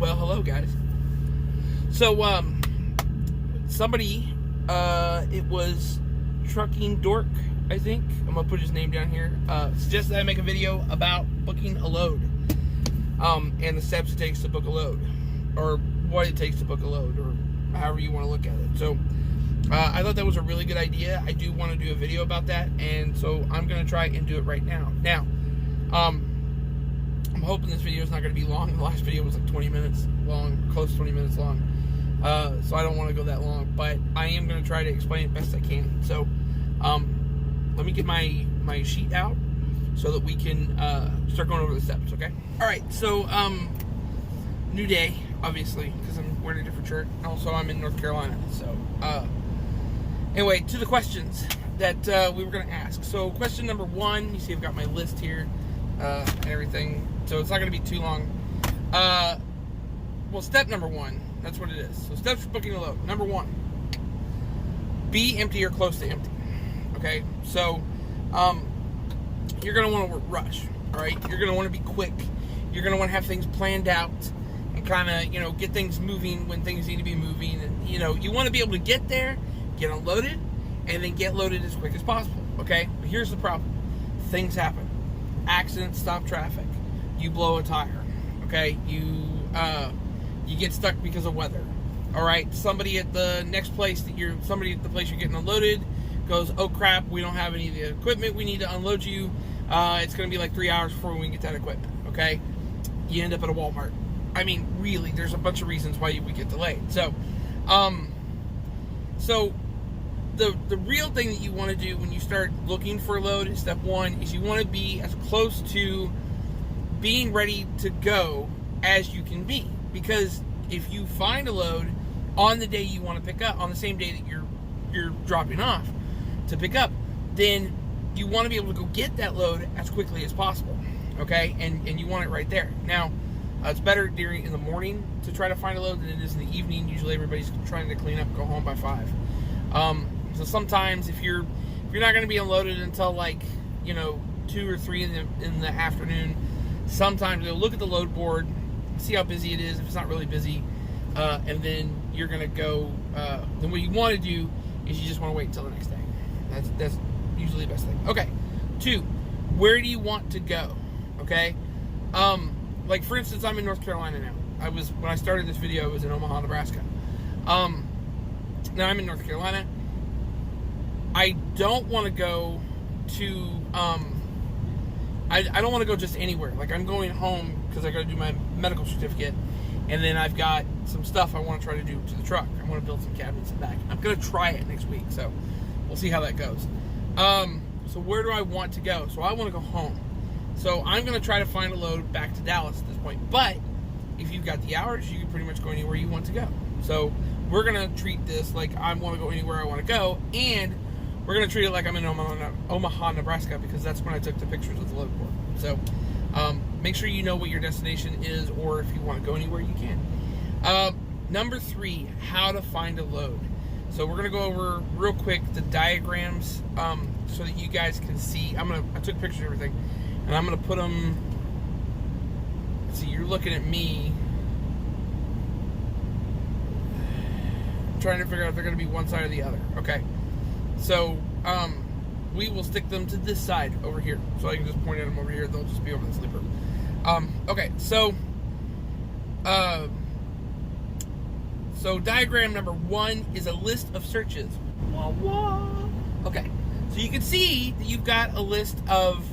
Well, hello guys. So, somebody, it was Trucking Dork, I think. I'm gonna put his name down here. Suggested I make a video about booking a load, and the steps it takes to book a load, or what it takes to book a load, or however you want to look at it. So, I thought that was a really good idea. I do want to do a video about that, and so I'm gonna try and do it right now. Now, I'm hoping this video is not going to be long. The last video was like 20 minutes long, close to 20 minutes long. So I don't want to go that long, but I am going to try to explain it best I can. So, let me get my sheet out so that we can start going over the steps, okay? All right, so new day, obviously, because I'm wearing a different shirt. Also, I'm in North Carolina. So, anyway, to the questions that we were going to ask. So, question number one, you see I've got my list here and everything. So it's not going to be too long. Well, step number one, that's what it is. So steps for booking a load. Number one, be empty or close to empty. Okay, so you're going to want to rush. All right, you're going to want to be quick. You're going to want to have things planned out and kind of, get things moving when things need to be moving. And, you want to be able to get there, get unloaded, and then get loaded as quick as possible. Okay, but here's the problem. Things happen. Accidents stop traffic. You blow a tire, okay? You get stuck because of weather. All right, somebody at the place you're getting unloaded goes, oh crap, we don't have any of the equipment. We need to unload you. It's going to be like 3 hours before we can get that equipment. Okay, you end up at a Walmart. I mean, really, there's a bunch of reasons why we get delayed. So, the real thing that you want to do when you start looking for a load is step one is you want to be as close to being ready to go as you can be, because if you find a load on the day you want to pick up, on the same day that you're dropping off to pick up, then you want to be able to go get that load as quickly as possible, okay? And you want it right there. Now, it's better in the morning to try to find a load than it is in the evening. Usually everybody's trying to clean up and go home by 5. So sometimes if you're not going to be unloaded until 2 or 3 in the afternoon, sometimes you'll look at the load board, see how busy it is. If it's not really busy, and then you're going to go. Then what you want to do is you just want to wait until the next day. That's usually the best thing. Okay. 2, where do you want to go? Okay. Like for instance, I'm in North Carolina now. When I started this video, I was in Omaha, Nebraska. Now I'm in North Carolina. I don't want to go to, I don't want to go just anywhere. Like I'm going home because I got to do my medical certificate, and then I've got some stuff I want to try to do to the truck. I want to build some cabinets in the back. I'm going to try it next week, so we'll see how that goes. So where do I want to go? So I want to go home. So I'm going to try to find a load back to Dallas at this point. But if you've got the hours, you can pretty much go anywhere you want to go. So we're going to treat this like I want to go anywhere I want to go, and we're going to treat it like I'm in Omaha, Nebraska, because that's when I took the pictures of the load board. So make sure you know what your destination is, or if you want to go anywhere, you can. Number 3, how to find a load. So we're going to go over real quick the diagrams so that you guys can see. I took pictures of everything, and I'm going to put them. Let's see, you're looking at me. I'm trying to figure out if they're going to be one side or the other. Okay. So, we will stick them to this side over here. So I can just point at them over here. They'll just be over the sleeper. Okay, so diagram number 1 is a list of searches. Wah, wah. Okay, so you can see that you've got a list of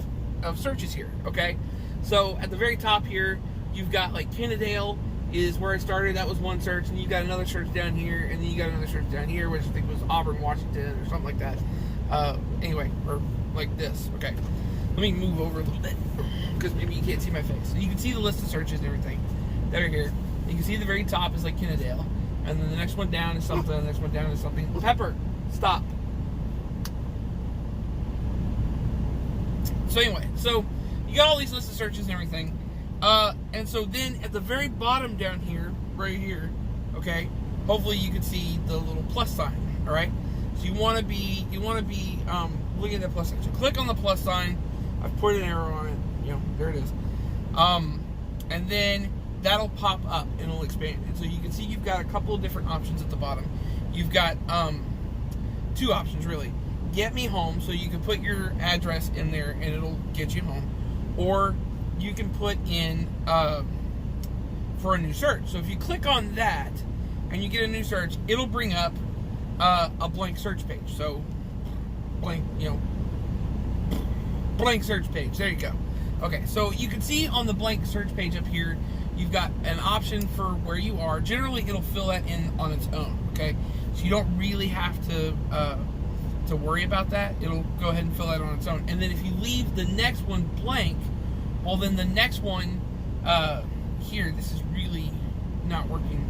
searches here, okay? So at the very top here, you've got like Kennedale is where I started. That was one search, and you got another search down here, and then you got another search down here, which I think was Auburn, Washington, or something like that. Anyway, or like this. Okay, let me move over a little bit because maybe you can't see my face. So you can see the list of searches and everything that are here. You can see the very top is like Kennedale, and then the next one down is something. The next one down is something. Pepper, stop. So anyway, so you got all these lists of searches and everything. And so then at the very bottom down here, right here, okay, hopefully you can see the little plus sign, all right? So you want to be looking at that plus sign. So click on the plus sign. I've put an arrow on it. There it is. And then that'll pop up and it'll expand. And so you can see you've got a couple of different options at the bottom. You've got two options really. Get me home, so you can put your address in there and it'll get you home. Or you can put in for a new search. So if you click on that and you get a new search, it'll bring up a blank search page. So blank, blank search page. There you go. Okay, so you can see on the blank search page up here, you've got an option for where you are. Generally, it'll fill that in on its own. Okay, so you don't really have to worry about that. It'll go ahead and fill that on its own. And then if you leave the next one blank, well, then the next one here, this is really not working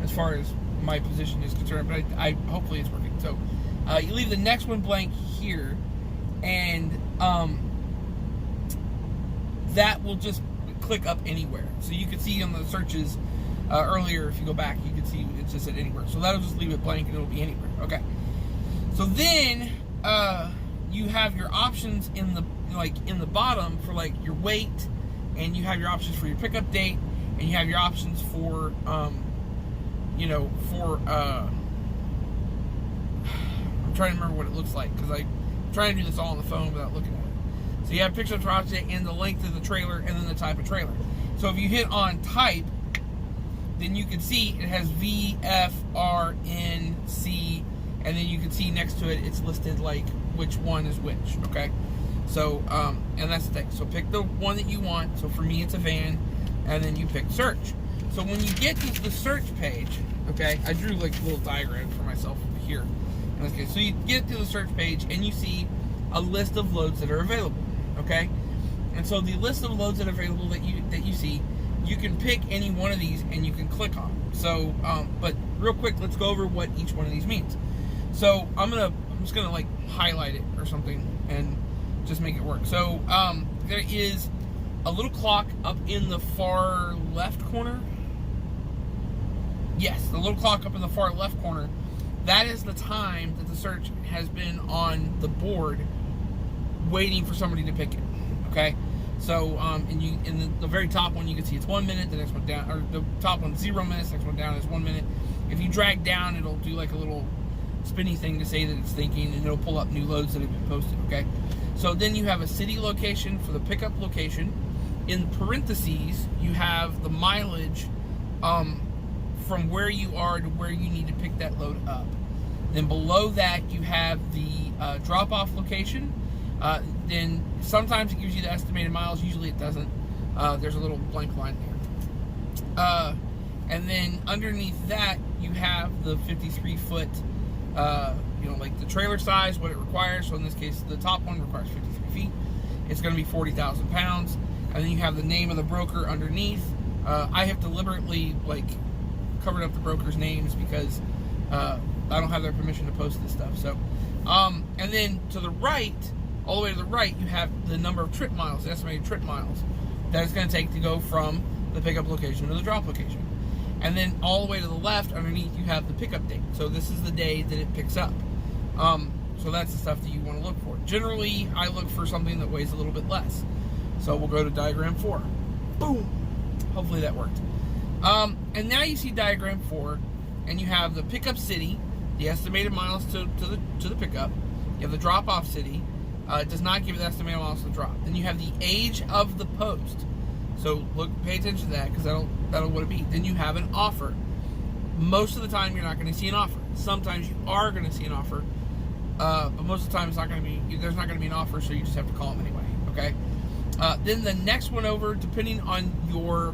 as far as my position is concerned, but I hopefully it's working. So you leave the next one blank here, and that will just click up anywhere. So you can see on the searches earlier, if you go back, you can see it just said anywhere. So that'll just leave it blank and it'll be anywhere. Okay. So then you have your options in the bottom for like your weight, and you have your options for your pickup date, and you have your options for I'm trying to remember what it looks like because I'm trying to do this all on the phone without looking at it. So you have picture of project and the length of the trailer and then the type of trailer. So if you hit on type, then you can see it has V, F, R, N, C, and then you can see next to it, it's listed like which one is which, okay? So, and that's the thing. So pick the one that you want. So for me, it's a van, and then you pick search. So when you get to the search page, okay, I drew like a little diagram for myself over here. Okay, so you get to the search page and you see a list of loads that are available, okay? And so the list of loads that are available that you see, you can pick any one of these and you can click on them. So, but real quick, let's go over what each one of these means. So I'm just gonna like highlight it or something and just make it work. So there is a little clock up in the far left corner. Yes, the little clock up in the far left corner. That is the time that the search has been on the board waiting for somebody to pick it, okay? So, in the very top one, you can see it's 1 minute, the next one down, or the top one's 0 minutes, next one down is 1 minute. If you drag down, it'll do like a little spinny thing to say that it's thinking, and it'll pull up new loads that have been posted, okay? So then you have a city location for the pickup location. In parentheses, you have the mileage from where you are to where you need to pick that load up. Then below that, you have the drop-off location. Then sometimes it gives you the estimated miles. Usually it doesn't. There's a little blank line there. And then underneath that, you have the 53-foot, like the trailer size, what it requires. So in this case, the top one requires 53 feet. It's going to be 40,000 pounds. And then you have the name of the broker underneath. I have deliberately covered up the broker's names because I don't have their permission to post this stuff. So, and then to the right, all the way to the right, you have the number of trip miles, the estimated trip miles that it's going to take to go from the pickup location to the drop location. And then all the way to the left, underneath, you have the pickup date. So this is the day that it picks up. So that's the stuff that you want to look for. Generally, I look for something that weighs a little bit less. So we'll go to diagram 4. Boom! Hopefully that worked. And now you see diagram 4, and you have the pickup city, the estimated miles to the pickup. You have the drop-off city. It does not give you the estimated miles to drop. Then you have the age of the post. So pay attention to that because that'll what it be. Then you have an offer. Most of the time you're not going to see an offer. Sometimes you are going to see an offer, but most of the time there's not going to be an offer, so you just have to call them anyway. Okay. Then the next one over, depending on your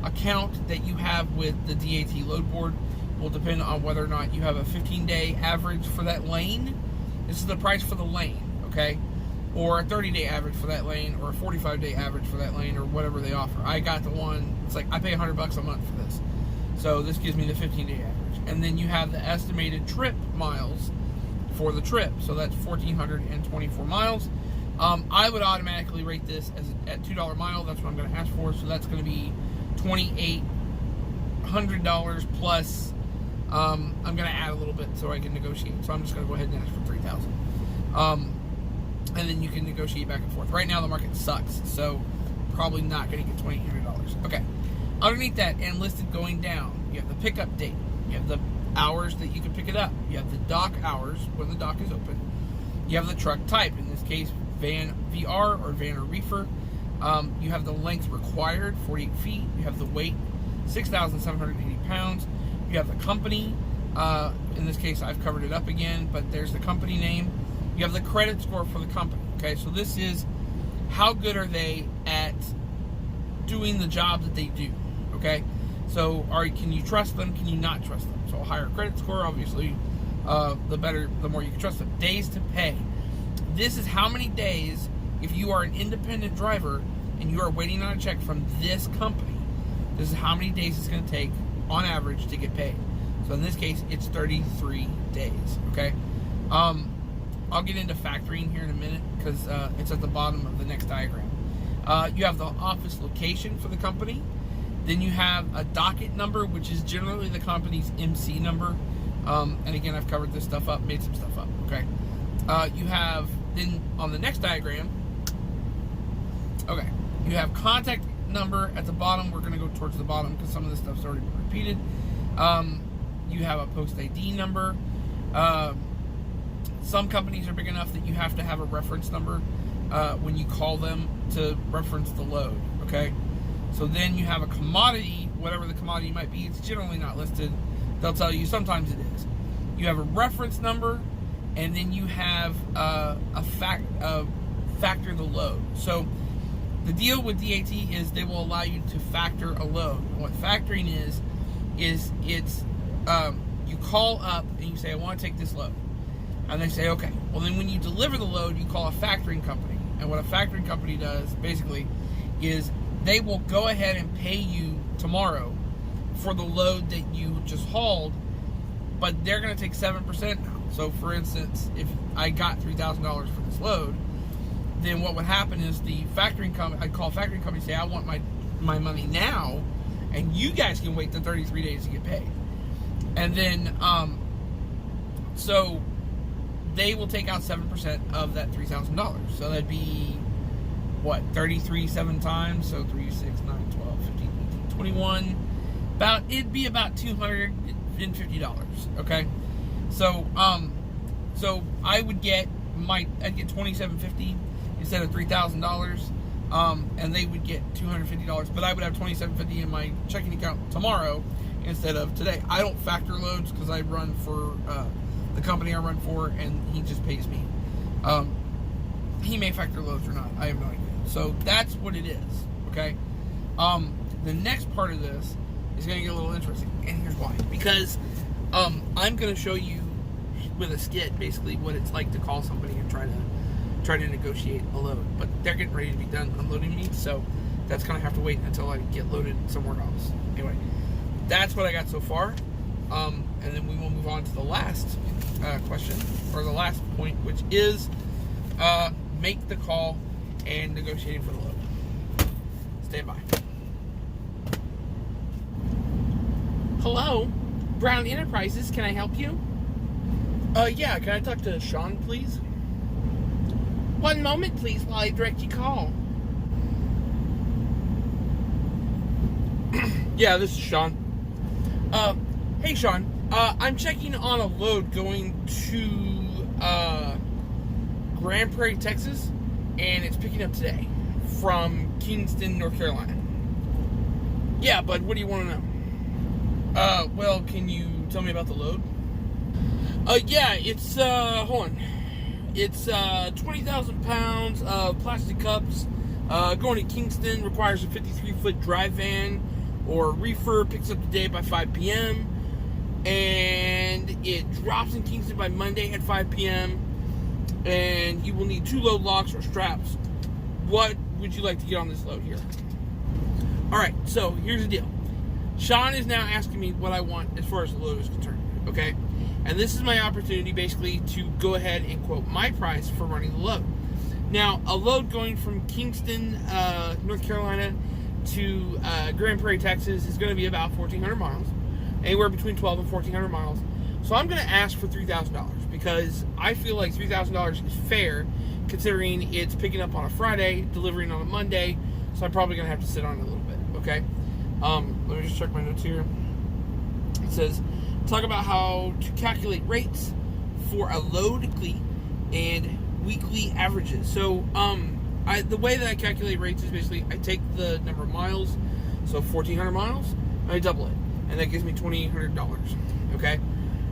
account that you have with the DAT load board, will depend on whether or not you have a 15-day average for that lane. This is the price for the lane, okay? Or a 30-day average for that lane, or a 45-day average for that lane, or whatever they offer. I got the one, it's like I pay $100 a month for this. So this gives me the 15-day average. And then you have the estimated trip miles for the trip. So that's 1,424 miles. I would automatically rate this at $2 mile. That's what I'm going to ask for. So that's going to be $2,800 plus. I'm going to add a little bit so I can negotiate. So I'm just going to go ahead and ask for $3,000. And then you can negotiate back and forth. Right now the market sucks, so probably not going to get $2,800. Okay. Underneath that, and listed going down, you have the pickup date. You have the hours that you can pick it up. You have the dock hours when the dock is open. You have the truck type, in this case, van VR or van or reefer. You have the length required, 48 feet. You have the weight, 6,780 pounds. You have the company. In this case, I've covered it up again, but there's the company name. You have the credit score for the company. Okay, so this is how good are they at doing the job that they do. Okay, so can you trust them? Can you not trust them? So a higher credit score, obviously, the better, the more you can trust them. Days to pay. This is how many days, if you are an independent driver and you are waiting on a check from this company, this is how many days it's going to take on average to get paid. So in this case, it's 33 days. Okay, I'll get into factoring here in a minute because it's at the bottom of the next diagram. You have the office location for the company. Then you have a docket number, which is generally the company's MC number. And again, I've covered this stuff up, made some stuff up. Okay. You have, then on the next diagram, okay, you have contact number at the bottom. We're going to go towards the bottom because some of this stuff's already been repeated. You have a post ID number. Some companies are big enough that you have to have a reference number when you call them to reference the load. Okay. So then you have a commodity, whatever the commodity might be. It's generally not listed. They'll tell you, sometimes it is. You have a reference number, and then you have factor the load. So the deal with DAT is they will allow you to factor a load. And what factoring is it's you call up and you say, I want to take this load. And they say, okay. Well, then when you deliver the load, you call a factoring company. And what a factoring company does, basically, is they will go ahead and pay you tomorrow for the load that you just hauled, but they're going to take 7% now. So, for instance, if I got $3,000 for this load, then what would happen is the factoring company, I'd call a factoring company and say, I want my money now, and you guys can wait the 33 days to get paid. And then, so they will take out 7% of that $3,000. So that'd be, what, 33 7 times? So 3, 6, 9, 12, 15, 18, 21. It'd be about $250. Okay? So, so I would get I'd get $2,750 instead of $3,000. And they would get $250, but I would have $2,750 in my checking account tomorrow instead of today. I don't factor loads because I run for the company I run for, and he just pays me. He may factor loads or not. I have no idea. So that's what it is. Okay. The next part of this is going to get a little interesting, and here's why. Because I'm going to show you with a skit basically what it's like to call somebody and try to negotiate a load. But they're getting ready to be done unloading me, so that's going to have to wait until I get loaded somewhere else. Anyway, that's what I got so far. And then we will move on to the last question, or the last point, which is make the call and negotiating for the load. Stand by. Hello, Brown Enterprises. Can I help you? Yeah. Can I talk to Sean, please? One moment, please, while I direct your call. Yeah, this is Sean. Hey, Sean. I'm checking on a load going to Grand Prairie, Texas, and it's picking up today from Kingston, North Carolina. Yeah, bud, what do you want to know? Well, can you tell me about the load? Yeah, it's, hold on. It's 20,000 pounds of plastic cups. Going to Kingston, requires a 53-foot drive van or reefer, picks up today by 5 p.m. And it drops in Kingston by Monday at 5 p.m. And you will need 2 load locks or straps. What would you like to get on this load here? Alright, so here's the deal. Sean is now asking me what I want as far as the load is concerned. Okay? And this is my opportunity basically to go ahead and quote my price for running the load. Now, a load going from Kingston, North Carolina to Grand Prairie, Texas is going to be about 1,400 miles. Anywhere between 12 and 1,400 miles. So I'm going to ask for $3,000 because I feel like $3,000 is fair considering it's picking up on a Friday, delivering on a Monday, so I'm probably going to have to sit on it a little bit, okay? Let me just check my notes here. It says, talk about how to calculate rates for a load weekly and weekly averages. So, the way that I calculate rates is basically I take the number of miles, so 1,400 miles, and I double it, and that gives me $2,800. Okay,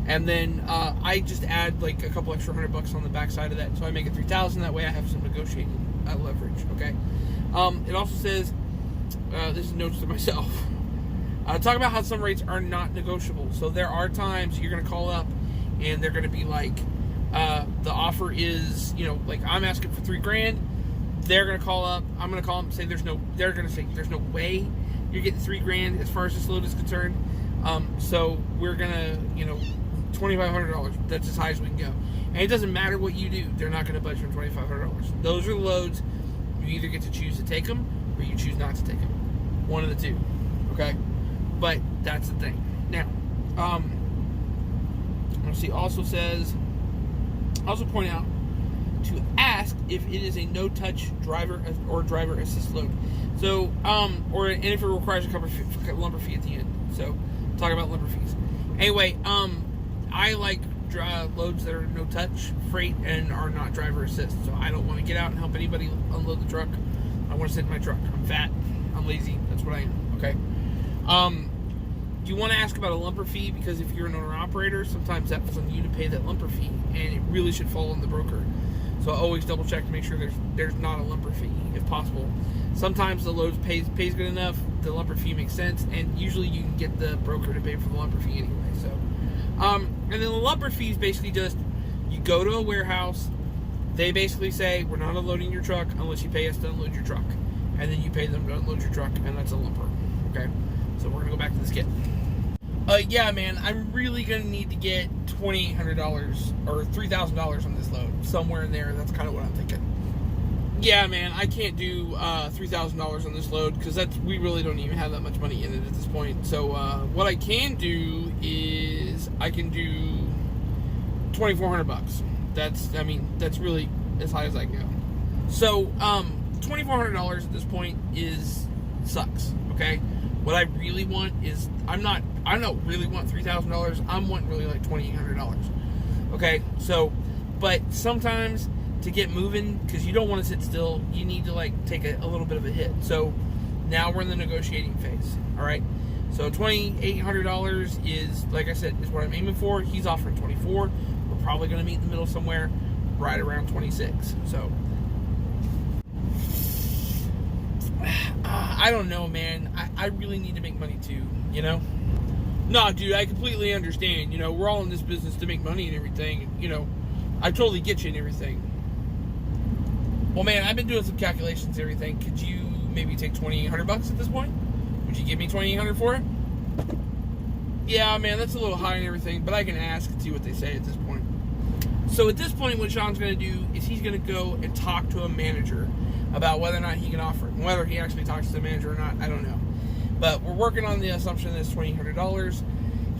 and then I just add like a couple extra $100 on the backside of that, so I make it 3,000. That way, I have some negotiating leverage. Okay. It also says, this is notes to myself. Talk about how some rates are not negotiable. So there are times you're going to call up, and they're going to be like, the offer is, like I'm asking for $3,000. They're going to call up. I'm going to call them and say they're going to say there's no way you're getting $3,000 as far as this load is concerned. So we're going to, $2,500. That's as high as we can go. And it doesn't matter what you do. They're not going to budge from $2,500. Those are the loads. You either get to choose to take them or you choose not to take them. One of the two. Okay? But that's the thing. Now, let's see. Also point out to ask if it is a no-touch driver or driver assist load. So, and if it requires a lumber fee at the end. So, talk about lumber fees. Anyway, I like loads that are no-touch freight and are not driver assist. So I don't want to get out and help anybody unload the truck. I want to sit in my truck. I'm fat. I'm lazy. That's what I am. Okay. Do you want to ask about a lumper fee? Because if you're an owner-operator, sometimes that falls on you to pay that lumper fee, and it really should fall on the broker. So always double-check to make sure there's not a lumper fee, if possible. Sometimes the load pays good enough, the lumper fee makes sense, and usually you can get the broker to pay for the lumper fee anyway. So, and then the lumper fee is basically just you go to a warehouse. They basically say we're not unloading your truck unless you pay us to unload your truck, and then you pay them to unload your truck, and that's a lumper. Okay. So we're gonna go back to the skit. Yeah, man, I'm really gonna need to get $2,800 or $3,000 on this load, somewhere in there. That's kind of what I'm thinking. Yeah, man, I can't do $3,000 on this load because we really don't even have that much money in it at this point. So what I can do is I can do $2,400. That's really as high as I can go. So $2,400 at this point sucks. Okay. What I really want is I don't really want $3,000. I'm wanting really like $2,800. Okay, so, but sometimes to get moving, because you don't want to sit still, you need to like take a little bit of a hit. So now we're in the negotiating phase. All right, so $2,800 is, like I said, is what I'm aiming for. He's offering 24. We're probably going to meet in the middle somewhere, right around 26. So. I don't know, man. I really need to make money too, No, dude, I completely understand. We're all in this business to make money and everything. I totally get you and everything. Well, man, I've been doing some calculations and everything. Could you maybe take $2,800 at this point? Would you give me $2,800 for it? Yeah, man, that's a little high and everything, but I can ask and see what they say at this point. So at this point, what Sean's going to do is he's going to go and talk to a manager about whether or not he can offer it. Whether he actually talks to the manager or not, I don't know. But we're working on the assumption that it's $2,800.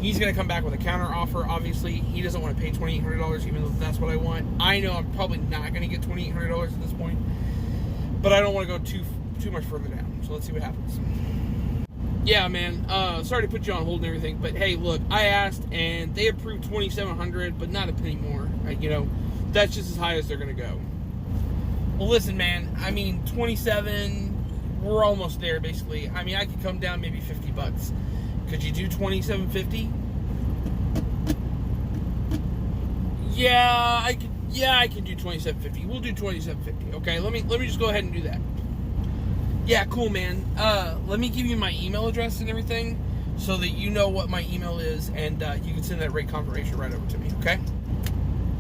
He's going to come back with a counter offer. Obviously, he doesn't want to pay $2,800, even though that's what I want. I know I'm probably not going to get $2,800 at this point, but I don't want to go too much further down. So let's see what happens. Yeah, man. Sorry to put you on hold and everything, but hey, look, I asked and they approved $2,700, but not a penny more. That's just as high as they're going to go. Well, listen, man, 27, we're almost there, basically. I could come down maybe $50. Could you do $2,750? Yeah, I can do $2,750. We'll do $2,750, okay? Let me just go ahead and do that. Yeah, cool, man. Let me give you my email address and everything so that you know what my email is, and you can send that rate confirmation right over to me, okay?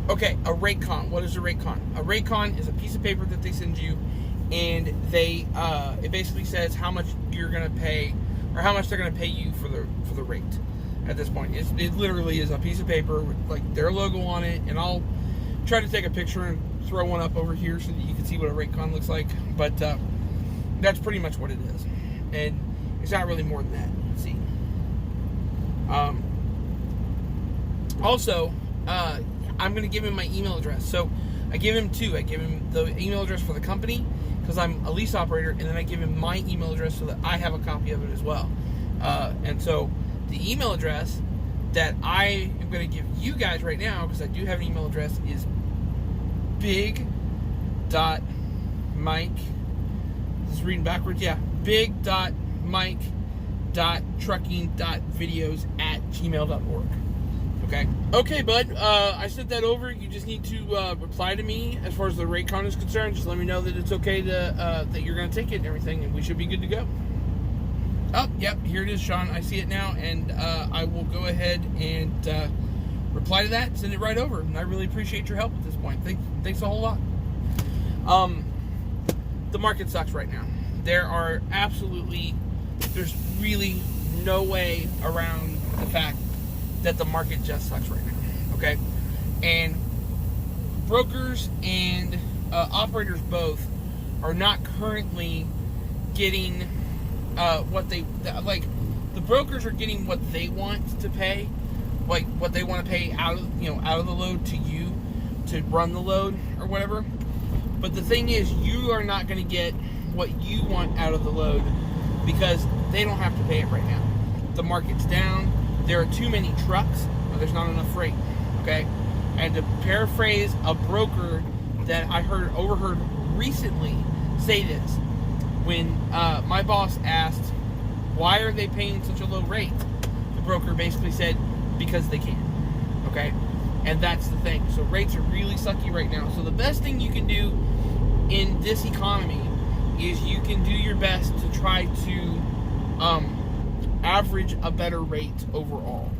Okay, a rate con. What is a rate con? A rate con is a piece of paper that they send you, and it basically says how much you're gonna pay, or how much they're gonna pay you for the rate. At this point, it literally is a piece of paper with like their logo on it, and I'll try to take a picture and throw one up over here so that you can see what a rate con looks like. But that's pretty much what it is, and it's not really more than that. Let's see. Also. I'm going to give him my email address. So I give him two. I give him the email address for the company because I'm a lease operator, and then I give him my email address so that I have a copy of it as well. And so the email address that I am going to give you guys right now, because I do have an email address, is big.mike, this is reading backwards, yeah, big.mike.trucking.videos@gmail.org. Okay, bud. I sent that over. You just need to reply to me as far as the Raycon is concerned. Just let me know that it's okay to that you're going to take it and everything, and we should be good to go. Oh, yep, here it is, Sean. I see it now, and I will go ahead and reply to that, send it right over. And I really appreciate your help at this point. Thanks a whole lot. The market sucks right now. There's really no way around the fact that the market just sucks right now, okay? And brokers and operators both are not currently getting what they like. The brokers are getting what they want to pay, like what they want to pay out of the load to you to run the load or whatever. But the thing is, you are not going to get what you want out of the load because they don't have to pay it right now. The market's down. There are too many trucks, or there's not enough freight, okay? And to paraphrase a broker that I overheard recently say this, when my boss asked, why are they paying such a low rate? The broker basically said, because they can, okay? And that's the thing. So rates are really sucky right now. So the best thing you can do in this economy is you can do your best to try to average a better rate overall.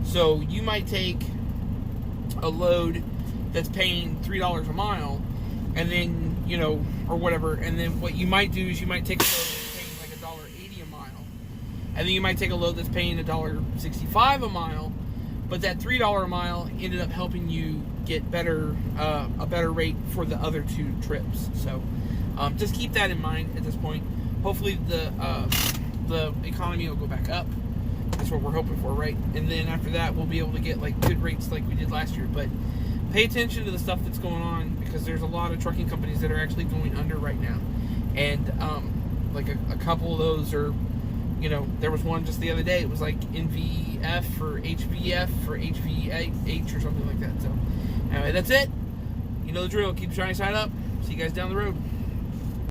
So you might take a load that's paying $3 a mile, and then or whatever, and then what you might do is you might take a load that's paying like $1.80 a mile, and then you might take a load that's paying $1.65 a mile, but that $3 a mile ended up helping you get a better rate for the other two trips. So just keep that in mind at this point. Hopefully the economy will go back up. That's what we're hoping for, right? And then after that, we'll be able to get like good rates like we did last year. But pay attention to the stuff that's going on, because there's a lot of trucking companies that are actually going under right now. And like a couple of those are, there was one just the other day. It was like NVF or HVF or HVH or something like that. So anyway, that's it. You know the drill. Keep the shiny side up. See you guys down the road.